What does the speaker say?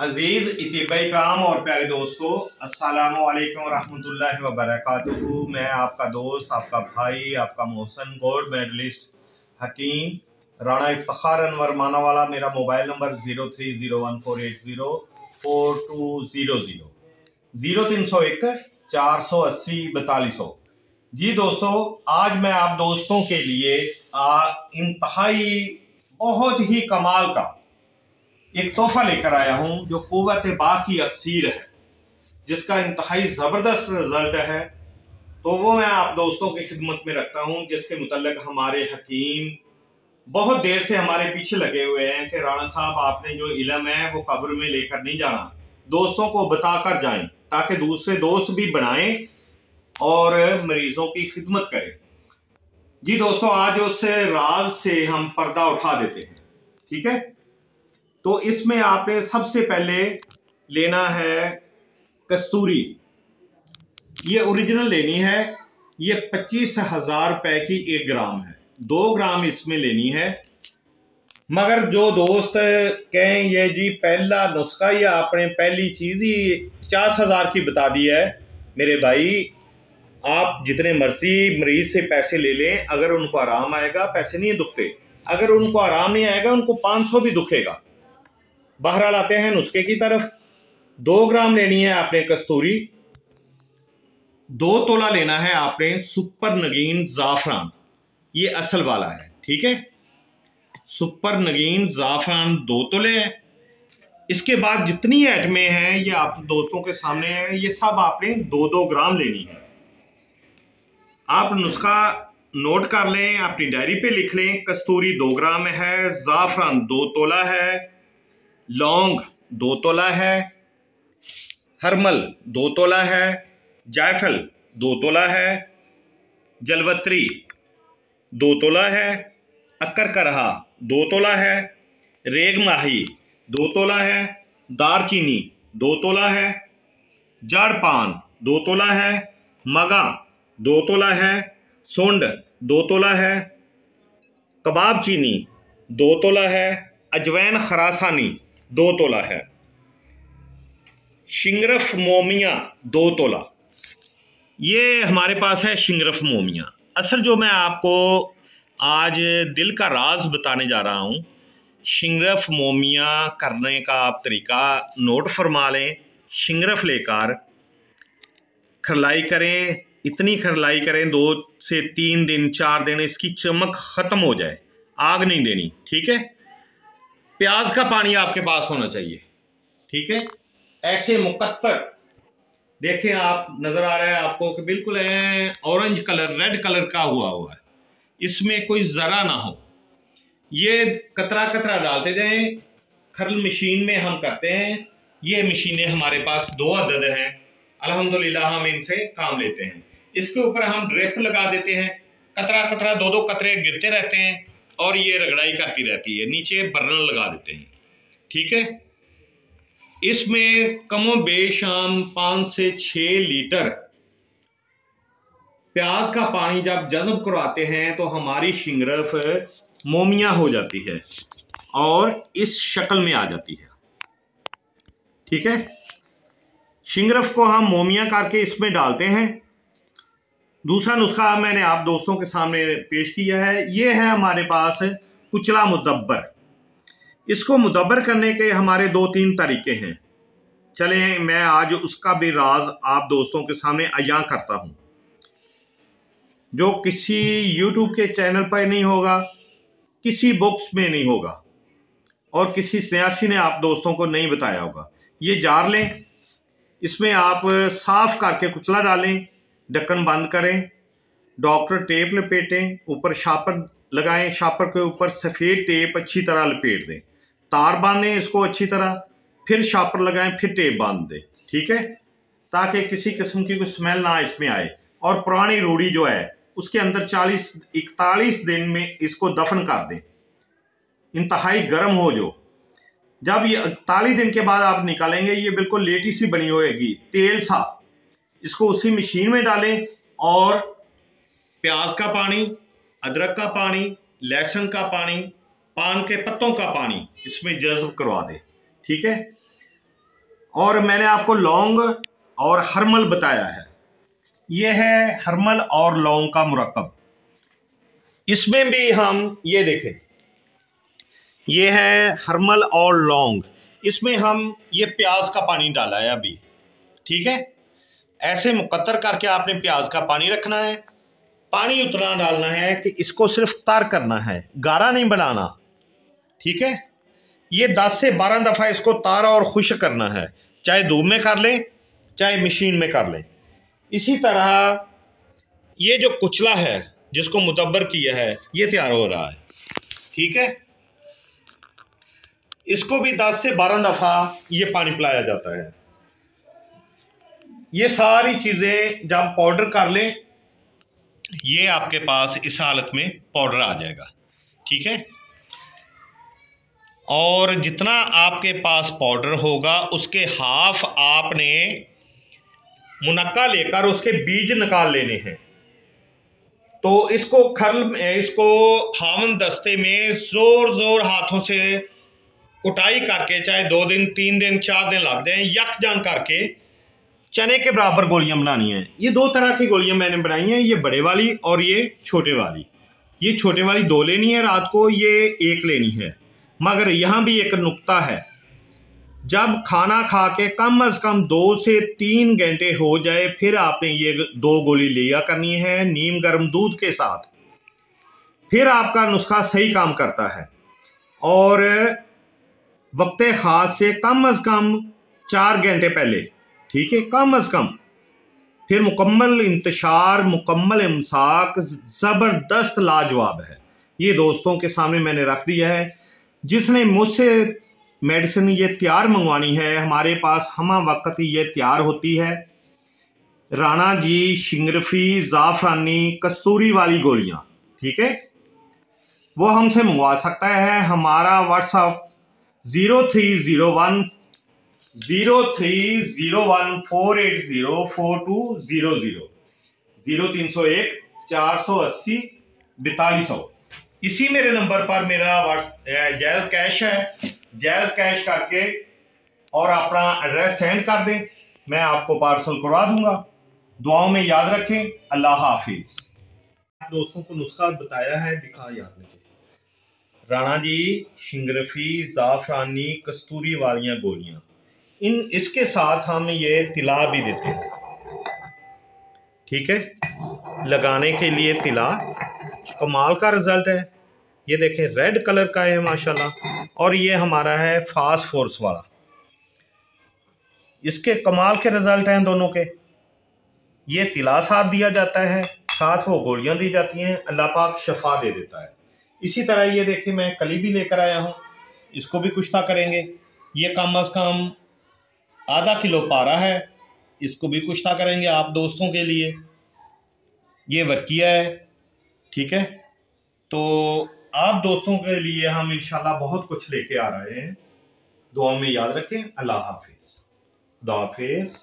अजीज इतिबाई कराम और प्यारे दोस्तों, अस्सलामु अलैकुम रहमतुल्लाहि व बरकातुहू। मैं आपका दोस्त, आपका भाई, आपका मोहसन, गोल्ड मेडलिस्ट हकीम राणा इफ्तिखार अनवर मानावाला। मेरा मोबाइल नंबर 030148042000 0301 480 4200। जी दोस्तों, आज मैं आप दोस्तों के लिए इंतहाई बहुत ही कमाल का एक तोहफा लेकर आया हूं जो कुव्वत बा की अक्सीर है, जिसका इंतहाई ज़बरदस्त रिजल्ट है। तो वो मैं आप दोस्तों की खिदमत में रखता हूं, जिसके मुतल्लिक हमारे हकीम बहुत देर से हमारे पीछे लगे हुए हैं कि राणा साहब आपने जो इल्म है वो कब्र में लेकर नहीं जाना, दोस्तों को बताकर जाएं ताकि दूसरे दोस्त भी बनाएं और मरीजों की खिदमत करें। जी दोस्तों, आज उस राज से हम पर्दा उठा देते हैं, ठीक है। तो इसमें आपने सबसे पहले लेना है कस्तूरी। ये ओरिजिनल लेनी है। ये 25,000 रुपए की 1 ग्राम है। 2 ग्राम इसमें लेनी है। मगर जो दोस्त कहें ये जी पहला नुस्खा या आपने पहली चीज ही 50,000 की बता दी है, मेरे भाई आप जितने मर्जी मरीज से पैसे ले लें, अगर उनको आराम आएगा पैसे नहीं दुखते, अगर उनको आराम नहीं आएगा उनको 500 भी दुखेगा। बहरहाल आते हैं नुस्खे की तरफ। 2 ग्राम लेनी है आपने कस्तूरी। 2 तोला लेना है आपने सुपर नगीन ज़ाफ़रान, ये असल वाला है, ठीक है। सुपर नगीन ज़ाफ़रान 2 तोले हैं। इसके बाद जितनी आइटमें हैं ये आप दोस्तों के सामने हैं, ये सब आपने 2-2 ग्राम लेनी है। आप नुस्खा नोट कर लें, अपनी डायरी पे लिख लें। कस्तूरी 2 ग्राम है, ज़ाफ़रान 2 तोला है, लौंग 2 तोला है, हरमल 2 तोला है, जायफल 2 तोला है, जलवत्री 2 तोला है, अक्कर करहा 2 तोला है, रेग माही 2 तोला है, दारचीनी 2 तोला है, जाड़ पान 2 तोला है, मगा 2 तोला है, सोंड 2 तोला है, कबाब चीनी 2 तोला है, अजवैन खरासानी 2 तोला है, शिंगरफ मोमिया 2 तोला। ये हमारे पास है शिंगरफ मोमिया। असल जो मैं आपको आज दिल का राज बताने जा रहा हूँ, शिंगरफ मोमिया करने का आप तरीका नोट फरमा लें। शिंगरफ लेकर खरलाई करें, इतनी खरलाई करें 2 से 3 दिन 4 दिन इसकी चमक ख़त्म हो जाए, आग नहीं देनी, ठीक है। प्याज का पानी आपके पास होना चाहिए, ठीक है। ऐसे मुकत्तर देखें आप, नजर आ रहा है आपको कि बिल्कुल ऑरेंज कलर, रेड कलर का हुआ है, इसमें कोई जरा ना हो। ये कतरा कतरा डालते जाएं। खरल मशीन में हम करते हैं। ये मशीनें हमारे पास 2 अदद हैं, अल्हम्दुलिल्लाह हम इनसे काम लेते हैं। इसके ऊपर हम ड्रिप लगा देते हैं। कतरा कतरा 2-2 कतरे गिरते रहते हैं और ये रगड़ाई करती रहती है। नीचे बर्नर लगा देते हैं, ठीक है। इसमें कमो बेशाम 5 से 6 लीटर प्याज का पानी जब जज़ब करवाते हैं तो हमारी शिंगरफ मोमिया हो जाती है और इस शक्ल में आ जाती है, ठीक है। शिंगरफ को हम मोमिया करके इसमें डालते हैं। दूसरा नुस्खा मैंने आप दोस्तों के सामने पेश किया है। ये है हमारे पास कुचला मुदब्बर। इसको मुदब्बर करने के हमारे 2-3 तरीके हैं। चलें मैं आज उसका भी राज आप दोस्तों के सामने अयां करता हूं, जो किसी YouTube के चैनल पर नहीं होगा, किसी बुक्स में नहीं होगा और किसी सन्यासी ने आप दोस्तों को नहीं बताया होगा। ये जार लें, इसमें आप साफ करके कुचला डालें, ढक्कन बंद करें, डॉक्टर टेप लपेटें, ऊपर शापर लगाएं, शापर के ऊपर सफ़ेद टेप अच्छी तरह लपेट दें, तार बांधें इसको अच्छी तरह, फिर शापर लगाएं, फिर टेप बांध दें, ठीक है, ताकि किसी किस्म की कोई स्मेल ना इसमें आए। और पुरानी रूढ़ी जो है उसके अंदर 41 दिन में इसको दफन कर दें, इंतहाई गर्म हो। जो जब ये 41 दिन के बाद आप निकालेंगे ये बिल्कुल लेटी सी बनी होएगी, तेल सा। इसको उसी मशीन में डालें और प्याज का पानी, अदरक का पानी, लहसुन का पानी, पान के पत्तों का पानी इसमें जज़ब करवा दें, ठीक है। और मैंने आपको लौंग और हरमल बताया है। ये है हरमल और लौंग का मुरक्कब। इसमें भी हम ये देखें, ये है हरमल और लौंग। इसमें हम ये प्याज का पानी डाला है अभी, ठीक है। ऐसे मुकद्दर करके आपने प्याज का पानी रखना है। पानी उतना डालना है कि इसको सिर्फ तर करना है, गाढ़ा नहीं बनाना, ठीक है। ये 10 से 12 दफ़ा इसको तार और खुश्क करना है, चाहे धूप में कर लें चाहे मशीन में कर लें। इसी तरह ये जो कुचला है जिसको मुदब्बर किया है ये तैयार हो रहा है, ठीक है। इसको भी 10 से 12 दफ़ा ये पानी पिलाया जाता है। ये सारी चीज़ें जब पाउडर कर लें, ये आपके पास इस हालत में पाउडर आ जाएगा, ठीक है। और जितना आपके पास पाउडर होगा उसके हाफ आपने मुनक्का लेकर उसके बीज निकाल लेने हैं। तो इसको हावन दस्ते में जोर जोर हाथों से कुटाई करके, चाहे 2 दिन 3 दिन 4 दिन लग जाए, यकजान करके चने के बराबर गोलियां बनानी है। ये 2 तरह की गोलियां मैंने बनाई हैं, ये बड़े वाली और ये छोटे वाली। ये छोटे वाली 2 लेनी है रात को, ये 1 लेनी है। मगर यहाँ भी एक नुक्ता है, जब खाना खा के कम अज़ कम 2 से 3 घंटे हो जाए फिर आपने ये 2 गोली लिया करनी है नीम गर्म दूध के साथ, फिर आपका नुस्खा सही काम करता है। और वक्त ख़ास से कम अज़ कम 4 घंटे पहले, ठीक है, कम अज़ कम। फिर मुकम्मल इंतशार, मुकम्मल इमसाक ज़बरदस्त लाजवाब है। ये दोस्तों के सामने मैंने रख दिया है। जिसने मुझसे मेडिसिन ये तैयार मंगवानी है, हमारे पास हमा वक्त ये तैयार होती है। राणा जी शिंगरफी ज़ाफ़रानी कस्तूरी वाली गोलियाँ, ठीक है, वो हमसे मंगवा सकता है। हमारा व्हाट्सअप 0301 4804200 0301 480 4200। इसी मेरे नंबर पर मेरा जायज़ कैश है। जायज़ कैश करके और अपना एड्रेस सेंड कर दें, मैं आपको पार्सल करवा दूंगा। दुआओं में याद रखें। अल्लाह हाफिज़। दोस्तों को नुस्खा बताया है, दिखा याद रखें। राणा जी शिंगरफी ज़ाफ़रानी कस्तूरी वालियाँ गोलियाँ, इसके साथ हम ये तिला भी देते हैं, ठीक है, लगाने के लिए तिला। कमाल का रिजल्ट है। ये देखें रेड कलर का है माशाल्लाह। और ये हमारा है फास्ट फोर्स वाला, इसके कमाल के रिजल्ट हैं दोनों के। ये तिला साथ दिया जाता है, साथ वो गोलियां दी जाती हैं। अल्लाह पाक शफा दे देता है। इसी तरह ये देखिए मैं कली भी लेकर आया हूँ, इसको भी कुश्ता करेंगे। ये कम अज़ कम आधा किलो पारा है, इसको भी कुश्ता करेंगे आप दोस्तों के लिए। ये वर्किया है, ठीक है। तो आप दोस्तों के लिए हम इंशाल्लाह बहुत कुछ लेके आ रहे हैं। दुआ में याद रखें। अल्लाह हाफिज़। खुदा हाफिज़।